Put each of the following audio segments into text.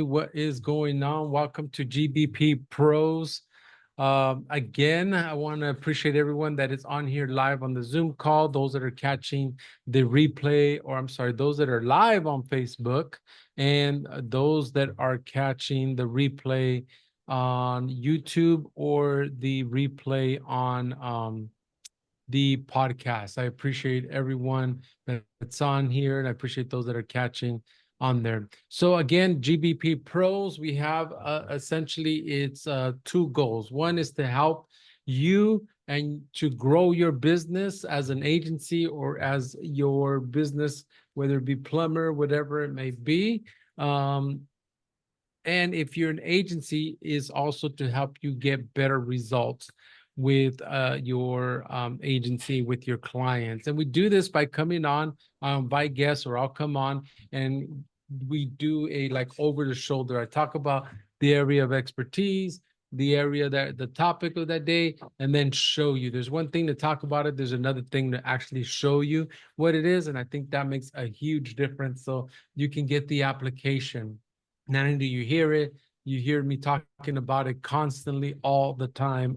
What is going on? Welcome to GBP Pros. Again, I want to appreciate everyone that is on here live on the Zoom call, those that are catching the replay, or I'm sorry, those that are live on Facebook, and those that are catching the replay on YouTube or the replay on the podcast. I appreciate everyone that's on here, and I appreciate those that are catching on there. So again, GBP Pros, we have essentially it's two goals. One is to help you and to grow your business as an agency or as your business, whether it be plumber, whatever it may be. And if you're an agency, is also to help you get better results with your agency, with your clients. And we do this by coming on by guests, or I'll come on and we do a like over the shoulder. I talk about the area of expertise, the area that the topic of that day, and then show you. There's one thing to talk about it. There's another thing to actually show you what it is. And I think that makes a huge difference. So you can get the application. Not only do you hear it, you hear me talking about it constantly all the time.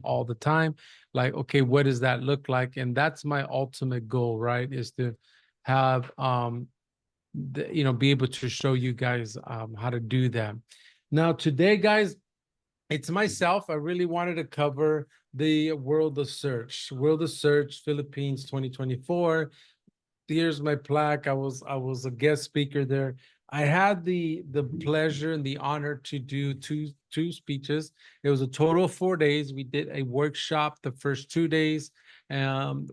Like, okay, what does that look like? And that's my ultimate goal, right? Is to have, be able to show you guys how to do that. Now, today, guys, it's myself. I really wanted to cover the World of Search Philippines 2024. Here's my plaque. I was a guest speaker there. I had the pleasure and the honor to do two speeches. It was a total of 4 days. We did a workshop the first 2 days,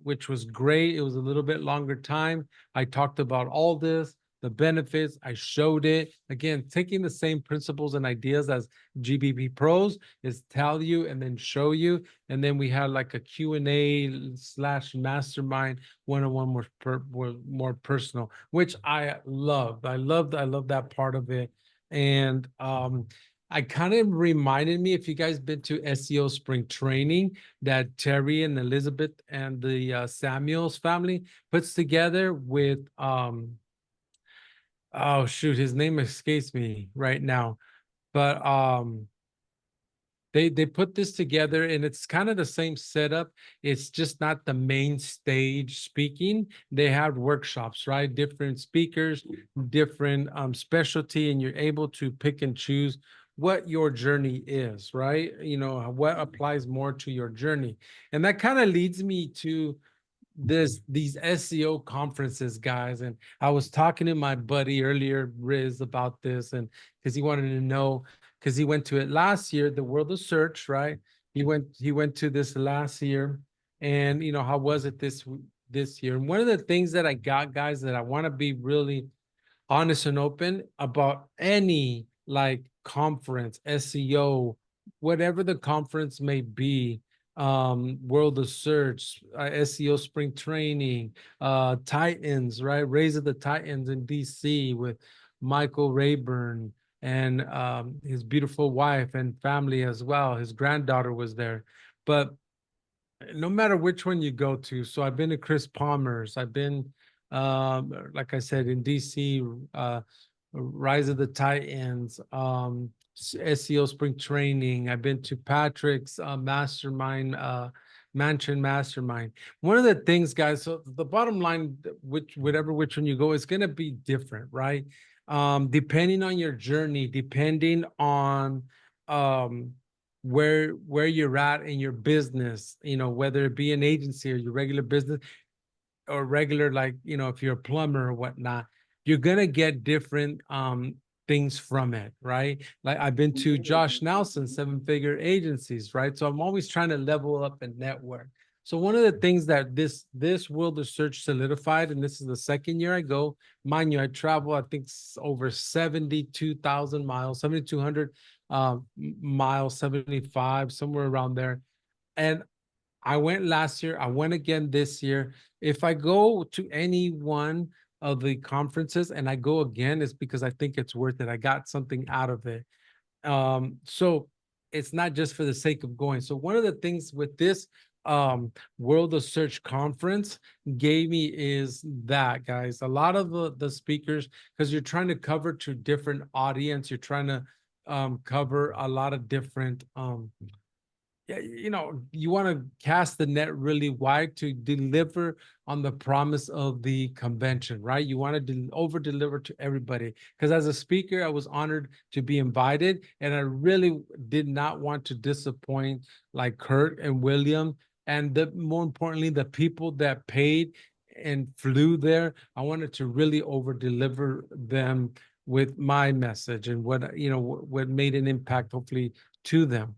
which was great. It was a little bit longer time. I talked about all this, the benefits. I showed it. Again, taking the same principles and ideas as GBP Pros is tell you and then show you. And then we had like a Q&A / mastermind one-on-one, more personal, which I loved. I love that part of it. And I kind of reminded me, if you guys been to SEO spring training that Terry and Elizabeth and the Samuels family puts together with oh shoot, his name escapes me right now, but they put this together, and it's kind of the same setup. It's just not the main stage speaking. They have workshops, right? Different speakers, different specialty, and you're able to pick and choose what your journey is, right? You know, what applies more to your journey. And that kind of leads me to these SEO conferences, guys. And I was talking to my buddy earlier, Riz, about this, and because he wanted to know, because he went to it last year, the World of Search, right? He went to this last year, and how was it this year? And one of the things that I got, guys, that I want to be really honest and open about any like conference, SEO, whatever the conference may be, World of Search, SEO spring training, Titans, right? Raise of the Titans in DC with Michael Rayburn and his beautiful wife and family as well. His granddaughter was there. But no matter which one you go to, so I've been to Chris Palmer's, I've been like I said, in DC, Rise of the Titans, SEO Spring Training. I've been to Patrick's Mastermind, Mansion Mastermind. One of the things, guys, so the bottom line, which one you go, is going to be different, right? Depending on your journey, depending on where you're at in your business, whether it be an agency or your regular business, or regular, like, if you're a plumber or whatnot, you're gonna get different things from it, right? Like, I've been to Josh Nelson, 7-figure agencies, right? So I'm always trying to level up and network. So one of the things that this World of Search solidified, and this is the second year I go, mind you, I travel, I think over 72,000 miles, 7,200 miles, 75, somewhere around there. And I went last year. I went again this year. If I go to any one of the conferences and I go again, it's because I think it's worth it. I got something out of it. So it's not just for the sake of going. So one of the things with this World of Search conference gave me is that, guys, a lot of the speakers, because you're trying to cover to different audience, you're trying to cover a lot of different yeah, you want to cast the net really wide to deliver on the promise of the convention, right? You want to over deliver to everybody. Because as a speaker, I was honored to be invited, and I really did not want to disappoint like Kurt and William, and more importantly, the people that paid and flew there. I wanted to really over deliver them with my message and what made an impact, hopefully, to them.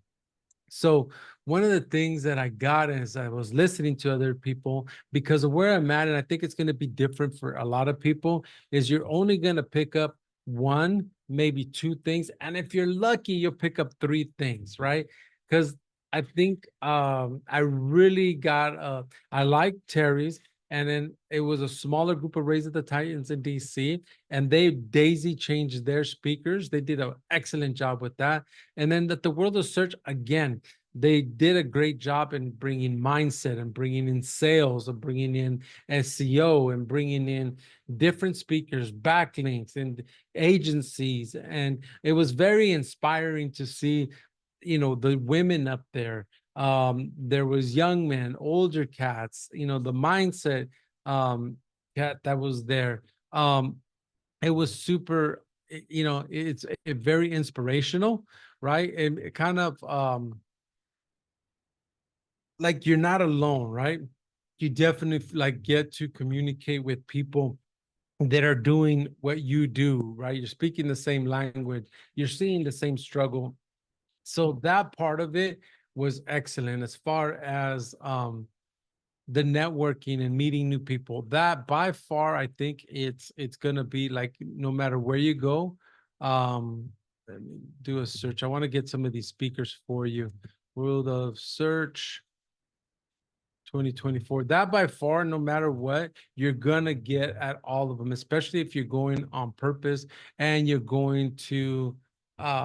So one of the things that I got as I was listening to other people, because of where I'm at, and I think it's going to be different for a lot of people, is you're only going to pick up one, maybe two things. And if you're lucky, you'll pick up three things, right? Because I think I really got, I like Terry's. And then it was a smaller group of Raise of the Titans in DC, and they daisy changed their speakers. They did an excellent job with that. And then that the World of Search, again, they did a great job in bringing mindset and bringing in sales and bringing in SEO and bringing in different speakers, backlinks and agencies. And it was very inspiring to see, the women up there. There was young men, older cats, the mindset cat that was there. It was super, it's very inspirational, right? And it kind of like you're not alone, right? You definitely like get to communicate with people that are doing what you do, right? You're speaking the same language, you're seeing the same struggle. So that part of it was excellent as far as the networking and meeting new people. That by far, I think it's gonna be like no matter where you go. Let me do a search. I want to get some of these speakers for you. World of Search 2024. That by far, no matter what, you're gonna get at all of them, especially if you're going on purpose and you're going to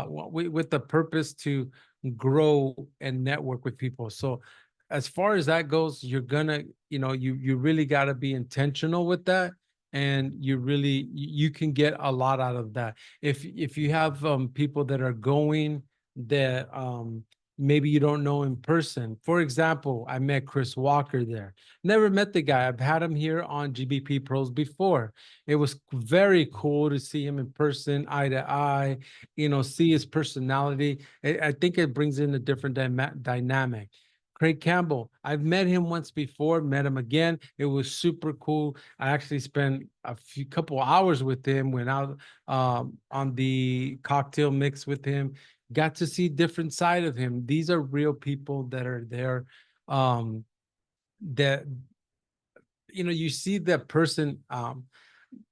with the purpose to grow and network with people. So as far as that goes, you're gonna, you really gotta be intentional with that. And you can get a lot out of that. If you have people that are going that maybe you don't know in person. For example, I met Chris Walker there. Never met the guy. I've had him here on GBP Pros before. It was very cool to see him in person, eye to eye, see his personality. I think it brings in a different dynamic. Craig Campbell, I've met him once before, met him again. It was super cool. I actually spent a couple hours with him, went out on the cocktail mix with him, got to see different side of him. These are real people that are there. That you see that person,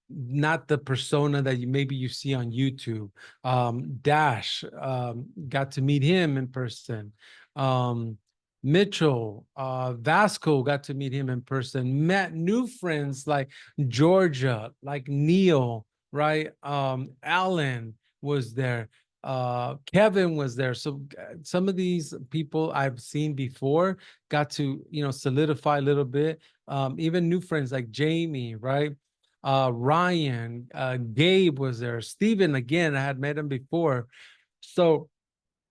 not the persona that maybe you see on YouTube. Dash, got to meet him in person. Mitchell, Vasco, got to meet him in person. Met new friends like Georgia, like Neil, right? Alan was there. Kevin was there. So some of these people I've seen before got to, solidify a little bit. Even new friends like Jamie, right? Ryan, Gabe was there. Steven, again, I had met him before. So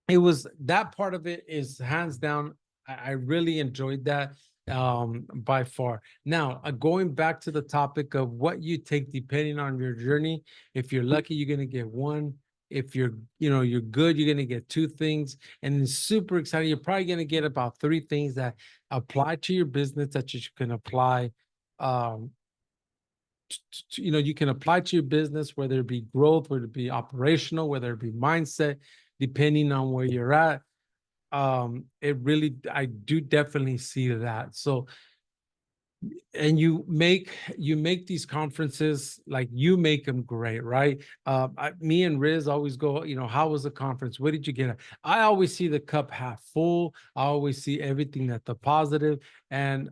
it was that part of it is hands down. I really enjoyed that by far. Now, going back to the topic of what you take depending on your journey. If you're lucky, you're going to get one. If you're good, you're going to get two things. And then super excited, you're probably going to get about three things that apply to your business that you can apply you can apply to your business, whether it be growth, whether it be operational, whether it be mindset, depending on where you're at. I do definitely see that. So, and you make these conferences, like you make them great, right? Me and Riz always go, how was the conference? What did you get? I always see the cup half full. I always see everything at the positive. And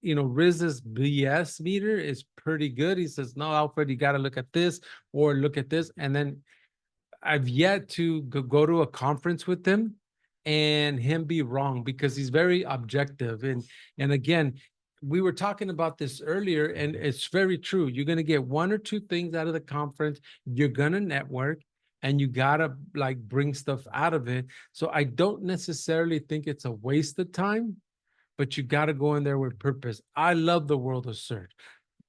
Riz's BS meter is pretty good. He says, no, Alfred, you got to look at this or look at this. And then I've yet to go to a conference with him and him be wrong, because he's very objective. And again, we were talking about this earlier, and it's very true. You're going to get one or two things out of the conference. You're going to network. and you gotta like bring stuff out of it. So I don't necessarily think it's a waste of time, but you gotta go in there with purpose. I love the world of search.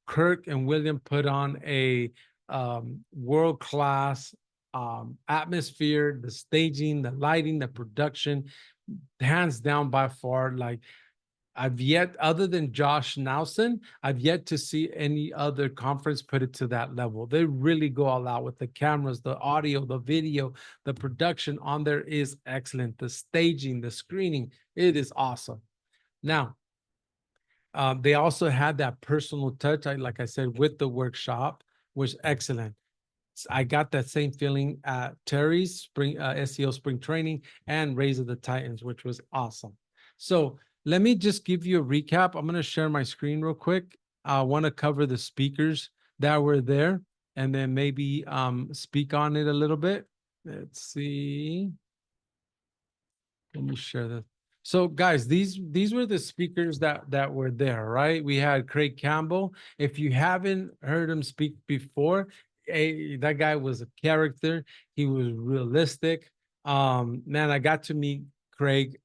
Kirk and William put on a world class atmosphere, the staging, the lighting, the production, hands down by far. Like I've yet, other than Josh Nelson, I've yet to see any other conference put it to that level. They really go all out with the cameras, the audio, the video, the production on there is excellent. The staging, the screening, it is awesome. Now, they also had that personal touch, like I said, with the workshop, was excellent. I got that same feeling at Terry's spring SEO spring training and Raise of the Titans, which was awesome. So let me just give you a recap. I'm going to share my screen real quick. I want to cover the speakers that were there and then maybe speak on it a little bit. Let's see. Let me share that. So guys, these were the speakers that were there, right? We had Craig Campbell. If you haven't heard him speak before, that guy was a character. He was realistic. Man, I got to meet Craig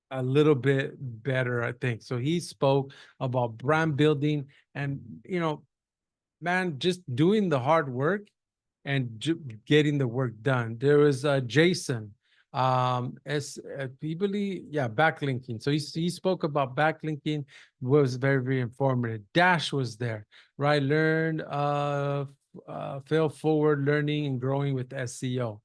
a little bit better, I think. So he spoke about brand building and, man, just doing the hard work and getting the work done. There was Jason, as believe, yeah, backlinking. So he spoke about backlinking, was very, very informative. Dash was there, right? Learn, fail forward, learning and growing with SEO.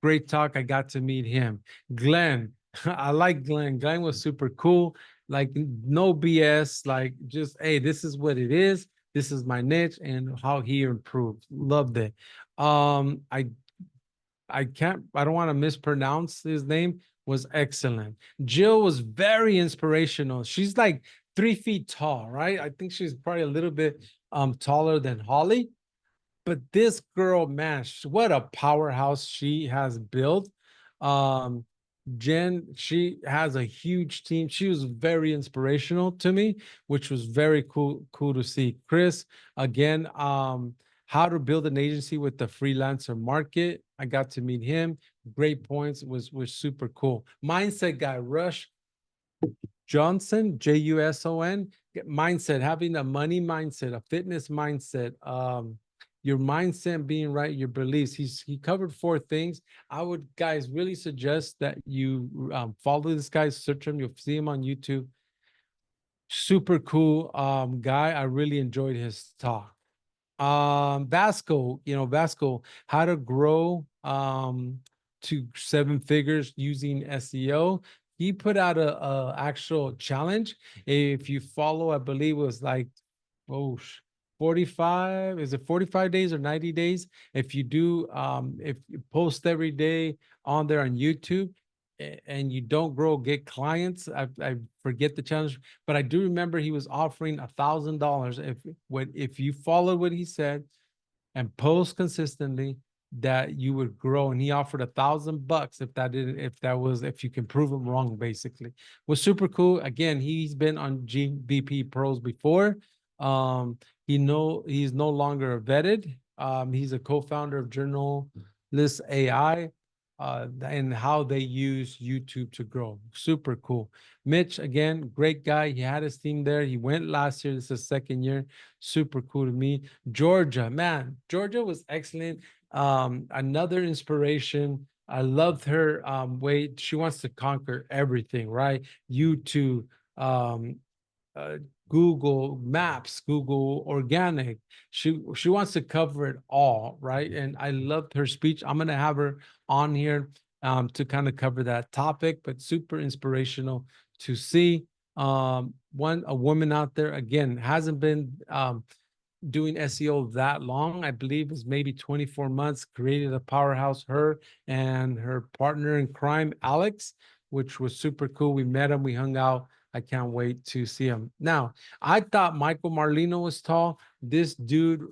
Great talk. I got to meet him. Glenn, I like Glenn. Glenn was super cool. Like no BS. Like just, hey, this is what it is. This is my niche and how he improved. Loved it. Um, I I don't want to mispronounce his name, was excellent. Jill was very inspirational. She's like 3 feet tall, right? I think she's probably a little bit taller than Holly. But this girl, man, what a powerhouse she has built. Um, Jen, she has a huge team. She was very inspirational to me, which was very cool to see. Chris, again, how to build an agency with the freelancer market. I got to meet him. Great points. Was super cool. Mindset guy, Rush Johnson, Juson. Mindset, having a money mindset, a fitness mindset, your mindset being right, your beliefs. He covered 4 things. I would, guys, really suggest that you follow this guy, search him. You'll see him on YouTube. Super cool guy. I really enjoyed his talk. Vasco, how to grow to 7 figures using SEO. He put out a actual challenge. If you follow, I believe it was like, oh, 45, is it 45 days or 90 days? If you do, if you post every day on there on YouTube and you don't grow, get clients. I forget the challenge, but I do remember he was offering $1,000 if you follow what he said and post consistently that you would grow. And he offered $1,000 if you can prove him wrong, basically. Was super cool. Again, he's been on GBP Pros before. He's no longer vetted. He's a co-founder of Journalist AI and how they use YouTube to grow. Super cool. Mitch, again, great guy. He had his team there. He went last year. This is his second year. Super cool to me. Georgia, man, Georgia was excellent. Another inspiration. I loved her way. She wants to conquer everything, right? YouTube, uh, Google Maps, Google Organic. She wants to cover it all, right? And I loved her speech. I'm gonna have her on here to kind of cover that topic, but super inspirational to see. A woman out there again hasn't been doing SEO that long. I believe is maybe 24 months. Created a powerhouse. Her and her partner in crime, Alex, which was super cool. We met him. We hung out. I can't wait to see him. Now, I thought Michael Marlino was tall. This dude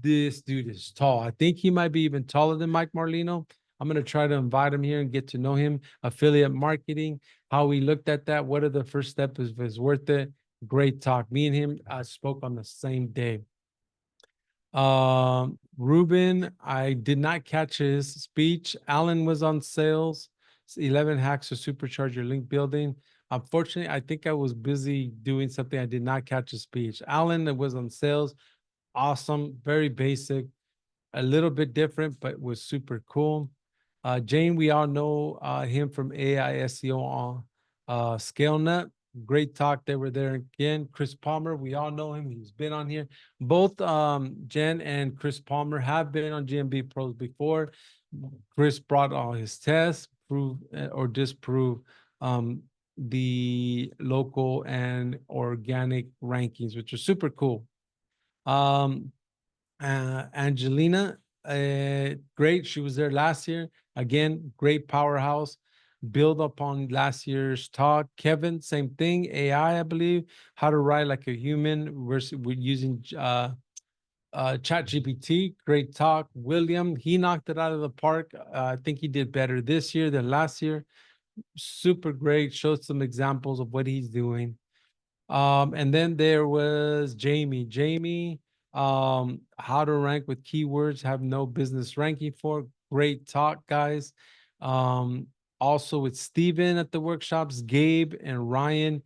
is tall. I think he might be even taller than Mike Marlino. I'm going to try to invite him here and get to know him. Affiliate marketing, how we looked at that. What are the first steps? If it's worth it. Great talk. Me and him spoke on the same day. Ruben, I did not catch his speech. Alan was on sales. 11 hacks to supercharge your link building. Unfortunately, I think I was busy doing something. I did not catch his speech. Alan, it was on sales. Awesome, very basic, a little bit different, but was super cool. Jane, we all know him from AISEO on ScaleNet. Great talk. They were there again. Chris Palmer, we all know him. He's been on here. Both Jen and Chris Palmer have been on GMB Pros before. Chris brought all his tests, prove or disprove the local and organic rankings, which are super cool. Angelina, great. She was there last year. Again, great powerhouse. Build upon last year's talk. Kevin, same thing. AI, I believe. How to write like a human. We're using Chat GPT. Great talk. William, he knocked it out of the park. I think he did better this year than last year. Super great. Showed some examples of what he's doing. And then there was Jamie. Jamie, how to rank with keywords, have no business ranking for. Great talk, guys. Also with Steven at the workshops, Gabe and Ryan,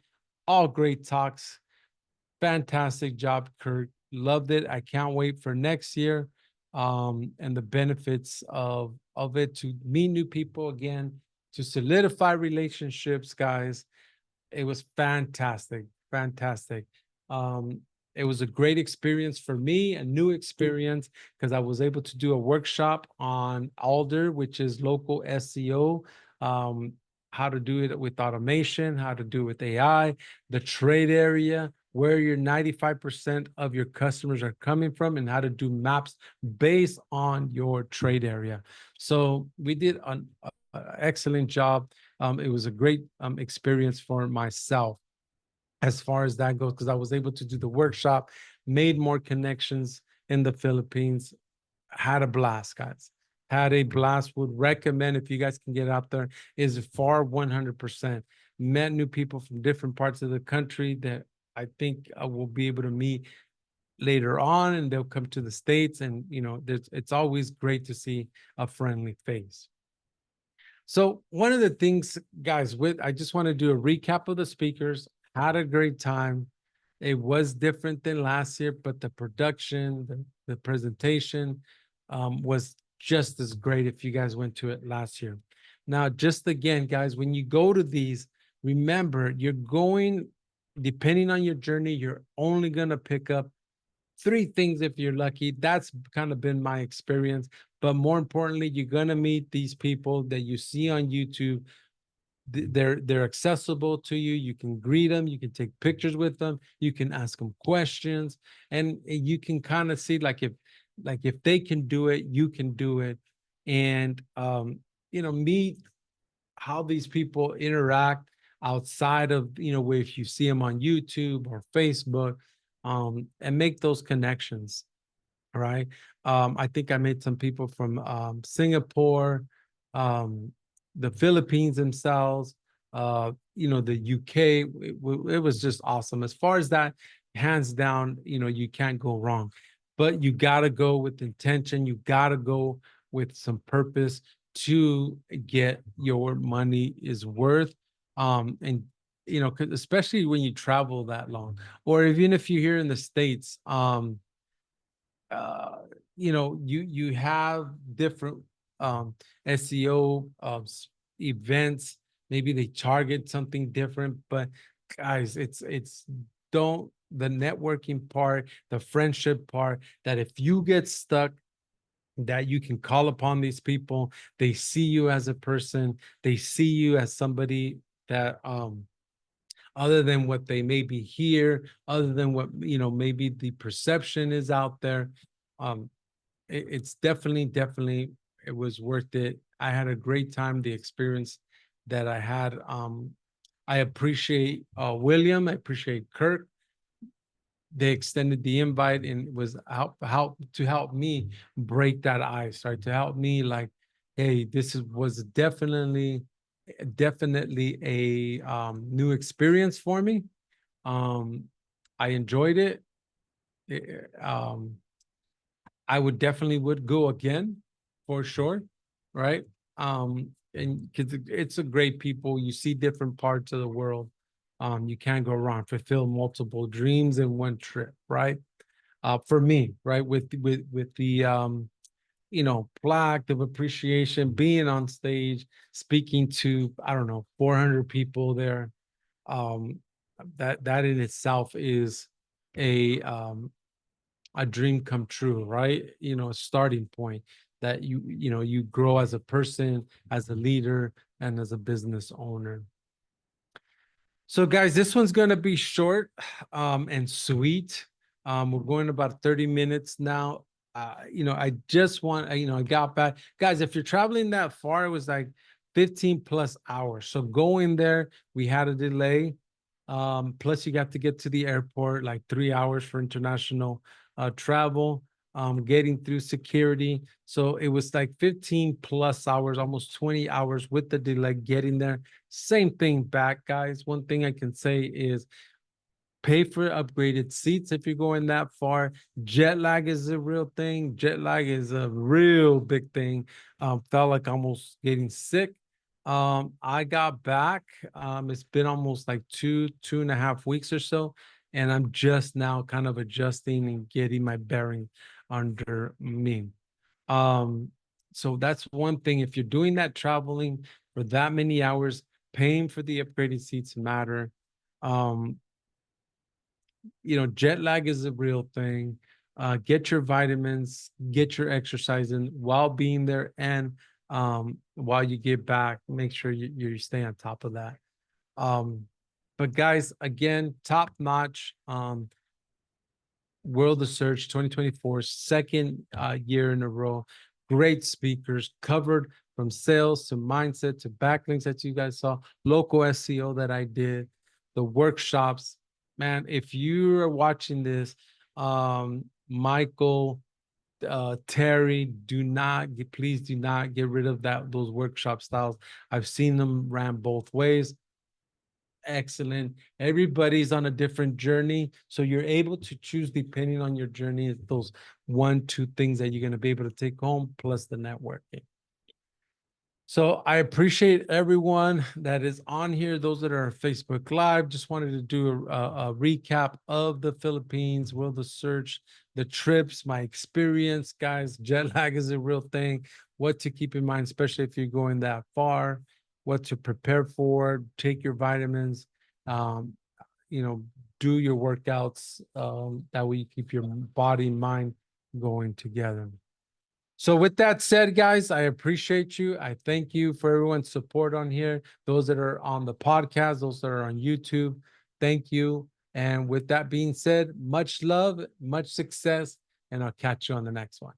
all great talks. Fantastic job, Kurt. Loved it. I can't wait for next year. And the benefits of it to meet new people again, to solidify relationships, guys. It was fantastic, fantastic. It was a great experience for me, a new experience, because I was able to do a workshop on Alder, which is local SEO, how to do it with automation, how to do it with AI, the trade area, where your 95% of your customers are coming from, and how to do maps based on your trade area. So we did an excellent job. It was a great experience for myself as far as that goes, because I was able to do the workshop, made more connections in the Philippines, had a blast, guys. Had a blast. Would recommend if you guys can get out there. Is far 100%. Met new people from different parts of the country that I think I will be able to meet later on, and they'll come to the States. And it's always great to see a friendly face. So one of the things, guys, I just want to do a recap of the speakers. Had a great time. It was different than last year, but the production, the presentation was just as great if you guys went to it last year. Now, just again, guys, when you go to these, remember, you're going, depending on your journey, you're only going to pick up 3 things if you're lucky. That's kind of been my experience. But more importantly, you're gonna meet these people that you see on YouTube. They're accessible to you. You can greet them. You can take pictures with them. You can ask them questions, and you can kind of see like if they can do it, you can do it, and meet how these people interact outside of where if you see them on YouTube or Facebook, and make those connections. All right. I think I made some people from Singapore, the Philippines themselves, the UK. It was just awesome. As far as that, hands down, you can't go wrong. But you got to go with intention. You got to go with some purpose to get your money is worth. And especially when you travel that long, or even if you're here in the States, you have different SEO events. Maybe they target something different, but guys, it's don't the networking part, the friendship part, that if you get stuck, that you can call upon these people. They see you as a person. They see you as somebody that other than what they maybe hear, other than what maybe the perception is out there. It's definitely it was worth it. I had a great time. The experience that I had. I appreciate William. I appreciate Kirk. They extended the invite and was help me break that ice, right? To help me like, hey, was definitely a new experience for me. I enjoyed it. I would definitely would go again for sure, right? And because it's a great people, you see different parts of the world. You can't go wrong. Fulfill multiple dreams in one trip, right? For me, right, with the plaque of appreciation, being on stage, speaking to, I don't know, 400 people there. Um, that in itself is a um a dream come true, right? A starting point that you grow as a person, as a leader, and as a business owner. So guys, this one's going to be short and sweet. We're going about 30 minutes now. I just want, I got back. Guys, if you're traveling that far, it was like 15 plus hours. So going there, we had a delay. Plus you got to get to the airport like 3 hours for international travel, getting through security. So it was like 15 plus hours, almost 20 hours with the delay getting there. Same thing back, guys. One thing I can say is pay for upgraded seats if you're going that far. Jet lag is a real thing. Jet lag is a real big thing. Felt like almost getting sick. I got back. It's been almost like 2.5 weeks or so, and I'm just now kind of adjusting and getting my bearing under me. Um, so that's one thing. If you're doing that traveling for that many hours, paying for the upgraded seats matter. Um, jet lag is a real thing. Get your vitamins, get your exercise in while being there, and while you get back, make sure you stay on top of that. But guys, again, top notch. World of Search 2024, second year in a row. Great speakers covered from sales to mindset to backlinks that you guys saw, local SEO that I did, the workshops. Man, if you are watching this, Michael, Terry, please do not get rid of those workshop styles. I've seen them ran both ways. Excellent. Everybody's on a different journey. So you're able to choose depending on your journey, those 1, 2 things that you're going to be able to take home, plus the networking. So I appreciate everyone that is on here, those that are on Facebook Live. Just wanted to do a recap of the Philippines, World of Search, the trips, my experience, guys. Jet lag is a real thing. What to keep in mind, especially if you're going that far, what to prepare for, take your vitamins, um, do your workouts. That way you keep your body and mind going together. So with that said, guys, I appreciate you. I thank you for everyone's support on here. Those that are on the podcast, those that are on YouTube, thank you. And with that being said, much love, much success, and I'll catch you on the next one.